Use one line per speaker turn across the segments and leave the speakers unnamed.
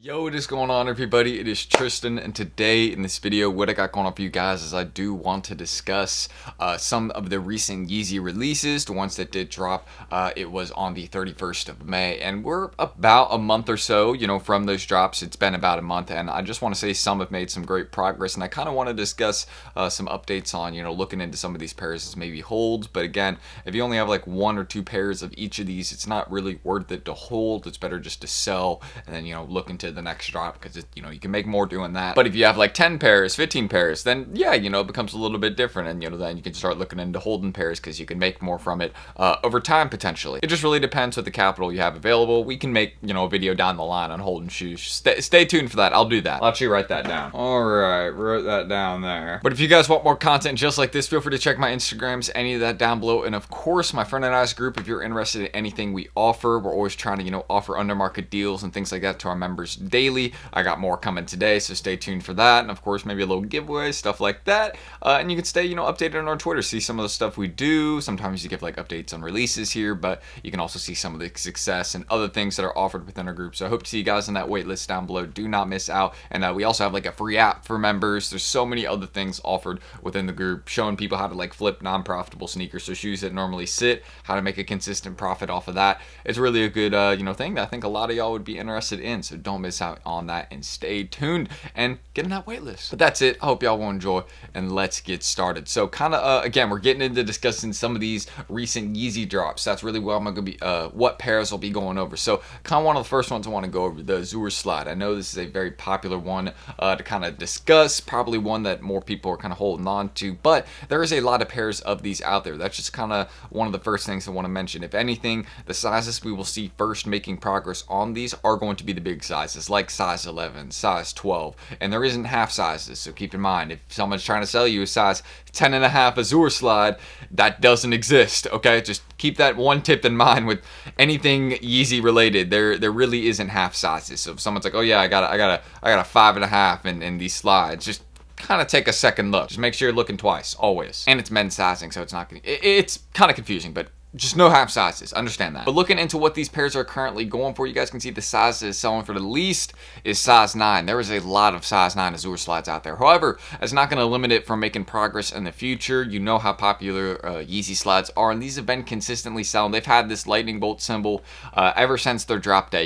Yo, what is going on, everybody? It is Tristan, and today in this video, what I got going on for you guys is I do want to discuss some of the recent Yeezy releases, the ones that did drop. It was on the 31st of May, and we're about a month or so, from those drops. It's been about a month, and I just want to say some have made some great progress, and I kind of want to discuss some updates on, looking into some of these pairs as maybe holds. But again, if you only have like one or two pairs of each of these, it's not really worth it to hold. It's better just to sell and then, look into the next drop, because you can make more doing that. But if you have like 10 pairs, 15 pairs, then yeah, it becomes a little bit different, and then you can start looking into holding pairs because you can make more from it over time potentially. It just really depends what the capital you have available. We can make a video down the line on holding shoes. Stay tuned for that. I'll do that. I'll actually write that down. All right, wrote that down there. But if you guys want more content just like this, feel free to check my Instagrams, any of that down below, and of course my friend and I's group. If you're interested in anything we offer, we're always trying to offer under market deals and things like that to our members daily. I got more coming today, so stay tuned for that, and of course maybe a little giveaway, stuff like that. And you can stay updated on our Twitter, see some of the stuff we do. Sometimes you give like updates on releases here, but you can also see some of the success and other things that are offered within our group. So I hope to see you guys on that wait list down below. Do not miss out. And we also have like a free app for members. There's so many other things offered within the group, showing people how to like flip non-profitable sneakers, so shoes that normally sit, how to make a consistent profit off of that. It's really a good thing that I think a lot of y'all would be interested in, so don't miss out on that and stay tuned and get in that wait list. But that's it. I hope y'all will enjoy, and let's get started. So kind of again, we're getting into discussing some of these recent Yeezy drops. That's really what I'm gonna be what pairs I'll be going over. So kind of one of the first ones I want to go over, the Azure Slide. I know this is a very popular one to kind of discuss, probably one that more people are kind of holding on to, but there is a lot of pairs of these out there. That's just kind of one of the first things I want to mention. If anything, the sizes we will see first making progress on these are going to be the big sizes, like size 11, size 12, and there isn't half sizes, so keep in mind, if someone's trying to sell you a size 10.5 Azure Slide, that doesn't exist, okay? Just keep that one tip in mind with anything Yeezy related. There really isn't half sizes. So if someone's like, oh yeah, I got a 5.5 in these slides, just kind of take a second look. Just make sure you're looking twice, always. And it's men's sizing, so it's kind of confusing, but just no half sizes, understand that. But looking into what these pairs are currently going for, you guys can see the size is selling for the least is size 9. There is a lot of size 9 Azure Slides out there. However, it's not going to limit it from making progress in the future. You know how popular Yeezy slides are, and these have been consistently selling. They've had this lightning bolt symbol ever since their drop day.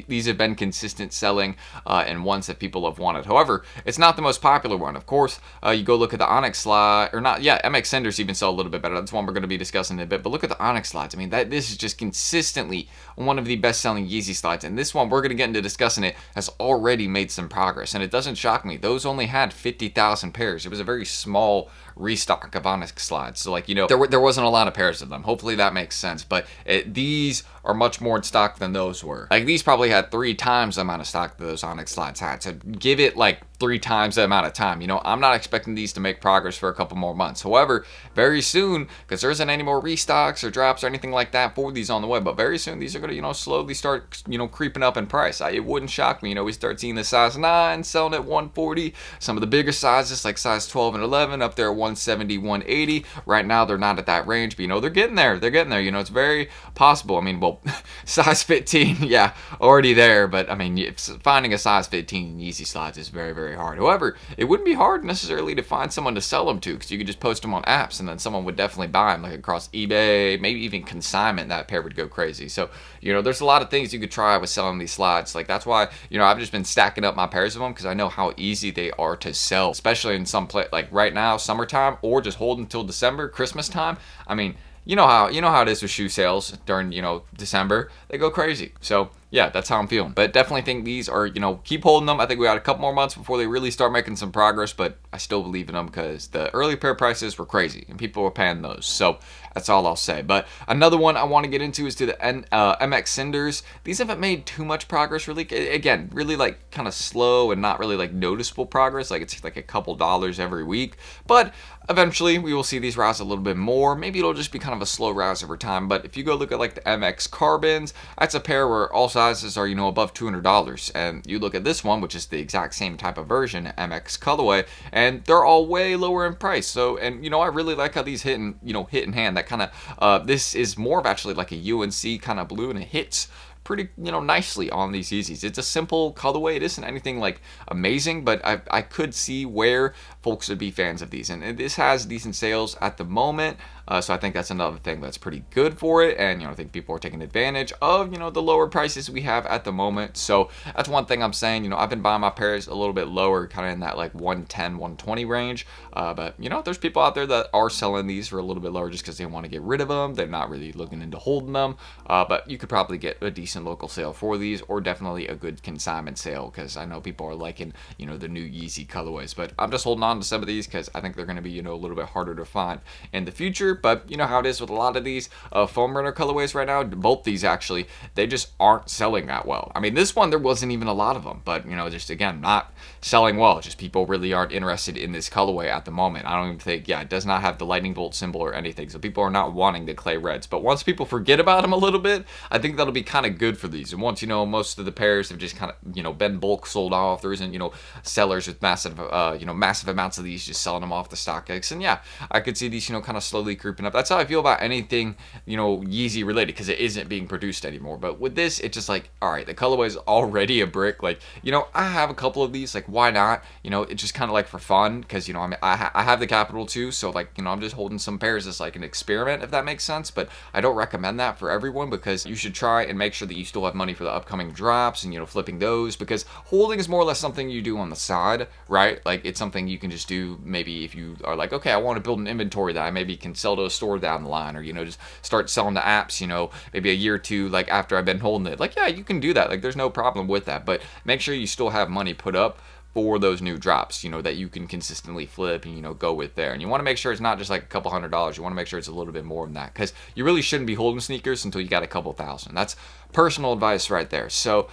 These have been consistent selling and ones that people have wanted. However, it's not the most popular one. Of course, you go look at the Onyx Slide, or not, yeah, MX Cinders even sell a little bit better. That's one we're going to be discussing in a bit, but look at the Onyx Slides. I mean, this is just consistently one of the best-selling Yeezy slides, and this one, we're going to get into discussing it, has already made some progress, and it doesn't shock me. Those only had 50,000 pairs. It was a very small restock of Onyx Slides, so like, there wasn't a lot of pairs of them. Hopefully that makes sense, but these are much more in stock than those were. Like, these probably had 3 times the amount of stock that those Onyx Slides had, so give it like 3 times the amount of time. I'm not expecting these to make progress for a couple more months. However, very soon, because there isn't any more restocks or drops or anything like that for these on the way, but very soon these are going to slowly start creeping up in price. It wouldn't shock me. We start seeing the size 9 selling at 140, some of the bigger sizes like size 12 and 11 up there at 170, 180. Right now they're not at that range, but they're getting there. It's very possible. I mean, well, size 15, yeah, already there, but I mean, finding a size 15 Yeezy slides is very, very hard. However, it wouldn't be hard necessarily to find someone to sell them to, because you could just post them on apps and then someone would definitely buy them, like across eBay, maybe even consignment. That pair would go crazy. So there's a lot of things you could try with selling these slides. Like, that's why I've just been stacking up my pairs of them, because I know how easy they are to sell, especially in some place like right now, summertime, or just hold until December, Christmas time. I mean, you know how it is with shoe sales during December. They go crazy. So yeah, that's how I'm feeling. But definitely think these are, keep holding them. I think we got a couple more months before they really start making some progress, but I still believe in them because the early pair prices were crazy and people were paying those. So that's all I'll say. But another one I want to get into is to the MX Cinders. These haven't made too much progress, really. Again, really like kind of slow and not really like noticeable progress. Like, it's like a couple dollars every week. But eventually we will see these rise a little bit more. Maybe it'll just be kind of a slow rise over time. But if you go look at like the MX Carbons, that's a pair where all sizes are, above $200. And you look at this one, which is the exact same type of version, MX colorway, and they're all way lower in price. So, and I really like how these hit in hand. That kind of, this is more of actually like a UNC kind of blue, and it hits pretty, you know, nicely on these Yeezys. It's a simple colorway. It isn't anything like amazing, but I could see where folks would be fans of these. And this has decent sales at the moment. So I think that's another thing that's pretty good for it. And, you know, I think people are taking advantage of, you know, the lower prices we have at the moment. So that's one thing I'm saying. You know, I've been buying my pairs a little bit lower, kind of in that like 110, 120 range. But, you know, there's people out there that are selling these for a little bit lower just because they want to get rid of them. They're not really looking into holding them. But you could probably get a decent local sale for these, or definitely a good consignment sale, because I know people are liking, you know, the new Yeezy colorways. But I'm just holding on to some of these because I think they're going to be, you know, a little bit harder to find in the future. But you know how it is with a lot of these foam runner colorways right now. Both these actually, they just aren't selling that well. I mean, this one, there wasn't even a lot of them, but you know, just again, not selling well. Just people really aren't interested in this colorway at the moment. I don't even think, yeah, it does not have the lightning bolt symbol or anything, so people are not wanting the clay reds. But once people forget about them a little bit, I think that'll be kind of good for these. And once, you know, most of the pairs have just kind of, you know, been bulk sold off, there isn't, you know, sellers with massive, you know, massive amounts of these just selling them off the StockX. And yeah, I could see these, you know, kind of slowly creeping up. That's how I feel about anything, you know, Yeezy related, because it isn't being produced anymore. But with this, it's just like, all right, the colorway is already a brick. Like, you know, I have a couple of these, like, why not? You know, it's just kind of like for fun, because, you know, I have the capital too, so like, you know, I'm just holding some pairs as like an experiment, if that makes sense. But I don't recommend that for everyone, because you should try and make sure that you still have money for the upcoming drops and, you know, flipping those, because holding is more or less something you do on the side, right? Like, it's something you can just do maybe if you are like, okay, I want to build an inventory that I maybe can sell to a store down the line, or, you know, just start selling the apps, you know, maybe a year or two, like after I've been holding it. Like, yeah, you can do that. Like, there's no problem with that, but make sure you still have money put up for those new drops, you know, that you can consistently flip and, you know, go with there. And you want to make sure it's not just like a couple $100s. You want to make sure it's a little bit more than that, because you really shouldn't be holding sneakers until you got a couple thousand. That's personal advice right there. So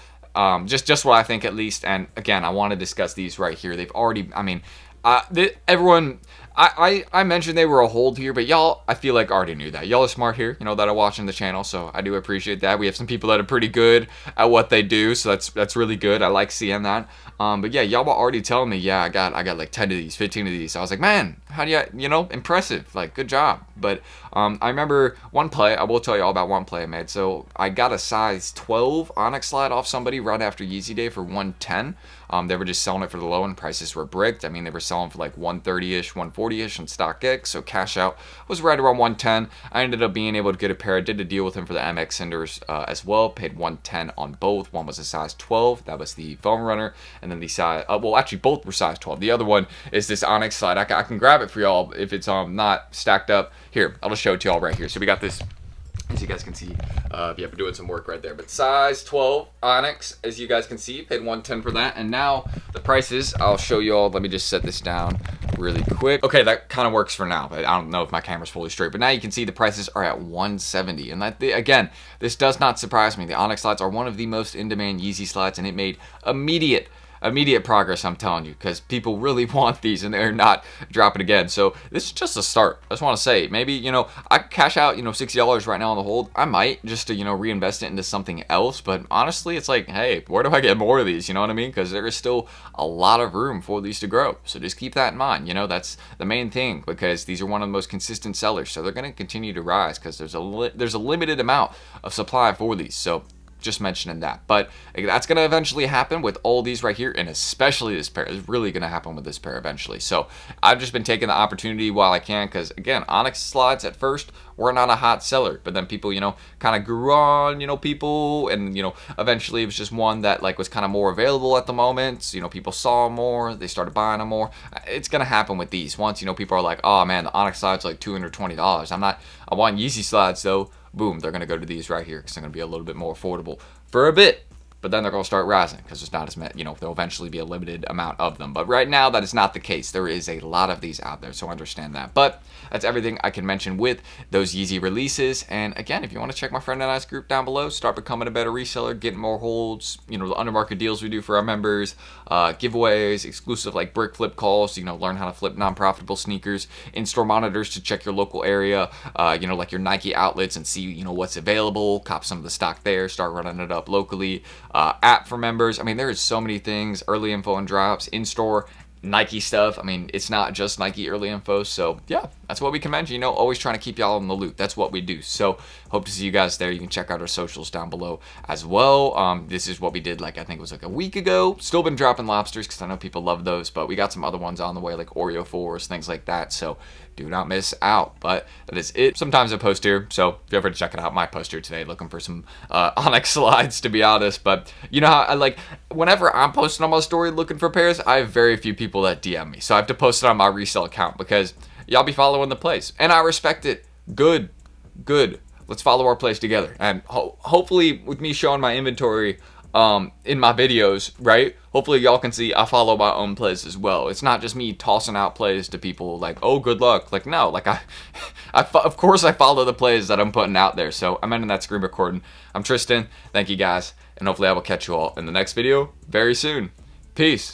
just what I think, at least. And again, I want to discuss these right here. They've already, I mean, everyone, I mentioned they were a hold here, but y'all, I feel like already knew that. Y'all are smart here, you know, that are watching the channel, so I do appreciate that. We have some people that are pretty good at what they do, so that's really good. I like seeing that. But yeah, y'all were already telling me, yeah, I got like 10 of these, 15 of these. So I was like, man, how do you know, impressive, like, good job. But I remember one play, I will tell you all about one play I made. So I got a size 12 Onyx slide off somebody right after Yeezy Day for 110. They were just selling it for the low, and prices were bricked. I mean, they were selling for like 130-ish, 140-ish on StockX, so cash out was right around 110. I ended up being able to get a pair. I did a deal with him for the MX Cinders as well, paid 110 on both. One was a size 12, that was the foam runner, and then the size, well, actually both were size 12. The other one is this Onyx slide. I can grab it for y'all if it's not stacked up. Here, I'll just show it to y'all right here. So we got this, as you guys can see, yeah, we're doing some work right there. But size 12 Onyx, as you guys can see, paid 110 for that. And now the prices, I'll show you all. Let me just set this down really quick. Okay, that kind of works for now. But I don't know if my camera's fully straight. But now you can see the prices are at 170. And that, again, this does not surprise me. The Onyx slides are one of the most in-demand Yeezy slides, and it made immediate progress, I'm telling you, because people really want these and they're not dropping again. So this is just a start. I just want to say, maybe, you know, I could cash out, you know, $60 right now on the hold. I might, just to, you know, reinvest it into something else. But honestly, it's like, hey, where do I get more of these? You know what I mean? Because there is still a lot of room for these to grow. So just keep that in mind. You know, that's the main thing, because these are one of the most consistent sellers. So they're going to continue to rise because there's a limited amount of supply for these. So just mentioning that. But that's going to eventually happen with all these right here, and especially this pair. It's really going to happen with this pair eventually. So I've just been taking the opportunity while I can, because again, Onyx slides at first were not a hot seller, but then people, you know, kind of grew on, you know, people, and, you know, eventually it was just one that like was kind of more available at the moment. So, you know, people saw more, they started buying them more. It's going to happen with these. Once, you know, people are like, oh man, the Onyx slides like $220. I want Yeezy slides though. Boom, they're going to go to these right here because they're going to be a little bit more affordable for a bit. But then they're going to start rising because there's not as many, you know, there'll eventually be a limited amount of them. But right now, that is not the case. There is a lot of these out there, so understand that. But that's everything I can mention with those Yeezy releases. And again, if you want to check my friend and I's group down below, start becoming a better reseller, getting more holds, you know, the undermarket deals we do for our members, giveaways, exclusive like brick flip calls, you know, learn how to flip non-profitable sneakers, in-store monitors to check your local area, you know, like your Nike outlets and see, you know, what's available, cop some of the stock there, start running it up locally. App for members. I mean, there is so many things, early info and drops, in-store Nike stuff. I mean, it's not just Nike early info. So yeah, that's what we can mention, you know, always trying to keep y'all in the loop. That's what we do. So hope to see you guys there. You can check out our socials down below as well. This is what we did, like, I think it was like a week ago. Still been dropping lobsters because I know people love those, but we got some other ones on the way, like Oreo 4s, things like that. So do not miss out. But that is it. Sometimes I post here, so if you ever check it out, my post here today, looking for some Onyx slides, to be honest. But you know how I like, whenever I'm posting on my story looking for pairs, I have very few people that DM me, so I have to post it on my resale account because y'all be following the plays, and I respect it. Good. Let's follow our plays together, and hopefully with me showing my inventory in my videos, right? Hopefully y'all can see I follow my own plays as well. It's not just me tossing out plays to people like, oh, good luck. Like, no, like of course I follow the plays that I'm putting out there. So I'm ending that screen recording. I'm Tristan. Thank you guys, and hopefully I will catch you all in the next video very soon. Peace.